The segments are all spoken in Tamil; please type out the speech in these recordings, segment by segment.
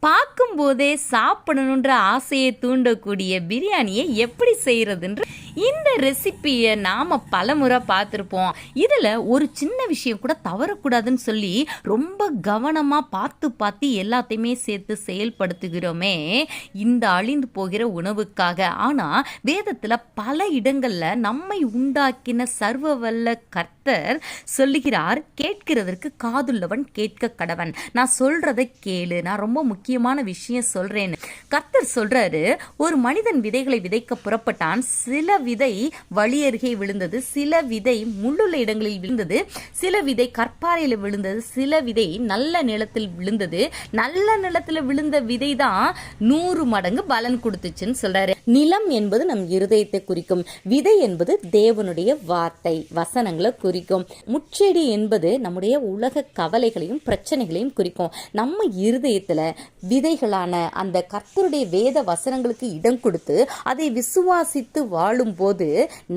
பார்க்கும்போதே சாப்பிடணுன்ற ஆசையை தூண்டக்கூடிய பிரியாணியை எப்படி செய்கிறதுன்ற இந்த ரெசிப்பியை நாம் பலமுறை பார்த்துருப்போம். இதில் ஒரு சின்ன விஷயம் கூட தவறக்கூடாதுன்னு சொல்லி ரொம்ப கவனமாக பார்த்து எல்லாத்தையுமே சேர்த்து செயல்படுத்துகிறோமே இந்த அழிந்து போகிற உணவுக்காக. ஆனால் வேதத்தில் பல இடங்களில் நம்மை உண்டாக்கின சர்வ வல்ல கர்த்தர் சொல்லுகிறார், கேட்கிறதற்கு காதுள்ளவன் கேட்க கடவன். நான் சொல்றதை கேளு, நான் ரொம்ப முக்கியமான விஷயம் சொல்றேன்னு கர்த்தர் சொல்றாரு. ஒரு மனிதன் விதைகளை விதைக்க புறப்பட்டான். சில விதை வழி அருகே விழுந்தது, சில விதை முள்ளுள்ள இடங்களில் விழுந்தது, சில விதை கற்பாறையில் விழுந்தது, சில விதை நல்ல நிலத்தில் விழுந்தது. நல்ல நிலத்தில் விழுந்த விதை தான் 100 மடங்கு பலன் கொடுத்துச்சுன்னு சொல்றாரு. நிலம் என்பது நம் இருதயத்தை குறிக்கும், விதை என்பது தேவனுடைய வார்த்தை வசனங்களை குறிக்கும், முச்செடி என்பது நம்முடைய உலக கவலைகளையும் பிரச்சனைகளையும் குறிக்கும். நம்ம இருதயத்துல விதைகளான அந்த கர்த்தருடைய வேத வசனங்களுக்கு இடம் கொடுத்து அதை விசுவாசித்து வாழும் போது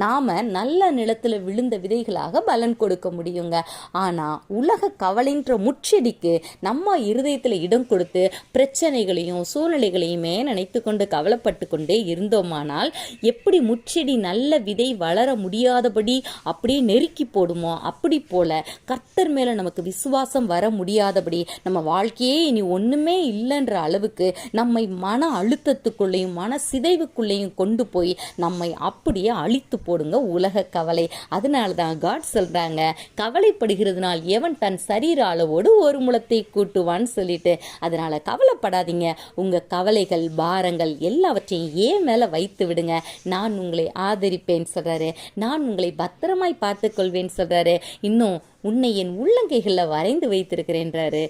நாம நல்ல நிலத்துல விழுந்த விதைகளாக பலன் கொடுக்க முடியுங்க. ஆனா உலக கவலைன்ற முச்செடிக்கு நம்ம இருதயத்துல இடம் கொடுத்து பிரச்சனைகளையும் சூழ்நிலைகளையுமே நினைத்து கொண்டு கவலைப்பட்டு கொண்டே இருந்தோமானால் எப்படி முச்செடி நல்ல விதை வளர முடியாதபடி அப்படியே நெருக்கி போடுமோ, அப்படி போல கர்த்தர் மேல நமக்கு விசுவாசம் வர முடியாதபடி நம்ம வாழ்க்கையே இனி ஒண்ணுமே இல்லைன்ற அளவுக்கு நம்மை மன அழுத்தத்துக்குள்ளேயும் மன சிதைவுக்குள்ளேயும் கொண்டு போய் நம்மை அப்படியே அழித்து போடுங்க உலக கவலை. அதனாலதான் காட் சொல்றாங்க, கவலைப்படுகிறதுனால் எவன் தன் சரீர அளவோடு ஒரு முழத்தை கூட்டுவான்னு சொல்லிட்டு. அதனால கவலைப்படாதீங்க. உங்க கவலைகள் பாரங்கள் எல்லாவற்றையும் ஏன் மேல வைத்து விடுங்க. நான் உங்களை ஆதரிப்பேன் சொல்றாரு, நான் உங்களை பத்திரமாய் பார்த்து கொள்வேன் சொல்றாரு. இன்னும் உன்னை என் உள்ளங்கைகளில் வரைந்து வைத்திருக்கிறேன்றாரு.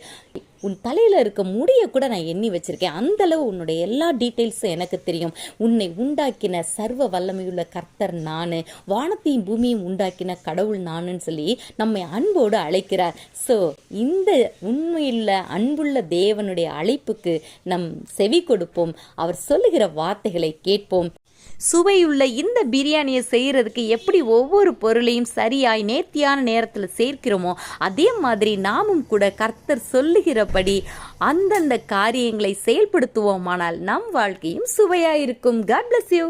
உன் தலையில் இருக்க முடிய கூட நான் எண்ணி வச்சிருக்கேன். அந்த அளவு உன்னுடைய எல்லா டீட்டெயில்ஸும் எனக்கு தெரியும். உன்னை உண்டாக்கின சர்வ வல்லமையுள்ள கர்த்தர் நானு, வானத்தையும் பூமியும் உண்டாக்கின கடவுள் நானுன்னு சொல்லி நம்மை அன்போடு அழைக்கிறார். ஸோ இந்த உண்மையுள்ள அன்புள்ள தேவனுடைய அழைப்புக்கு நம் செவி கொடுப்போம். அவர் சொல்லுகிற வார்த்தைகளை கேட்போம். சுவையுள்ள இந்த பிரியாணியை செய்கிறதுக்கு எப்படி ஒவ்வொரு பொருளையும் சரியாய் நேர்த்தியான நேரத்தில் சேர்க்கிறோமோ அதே மாதிரி நாமும் கூட கர்த்தர் சொல்லுகிறபடி அந்தந்த காரியங்களை செயல்படுத்துவோமானால் நம் வாழ்க்கையும் சுவையாயிருக்கும். God bless you.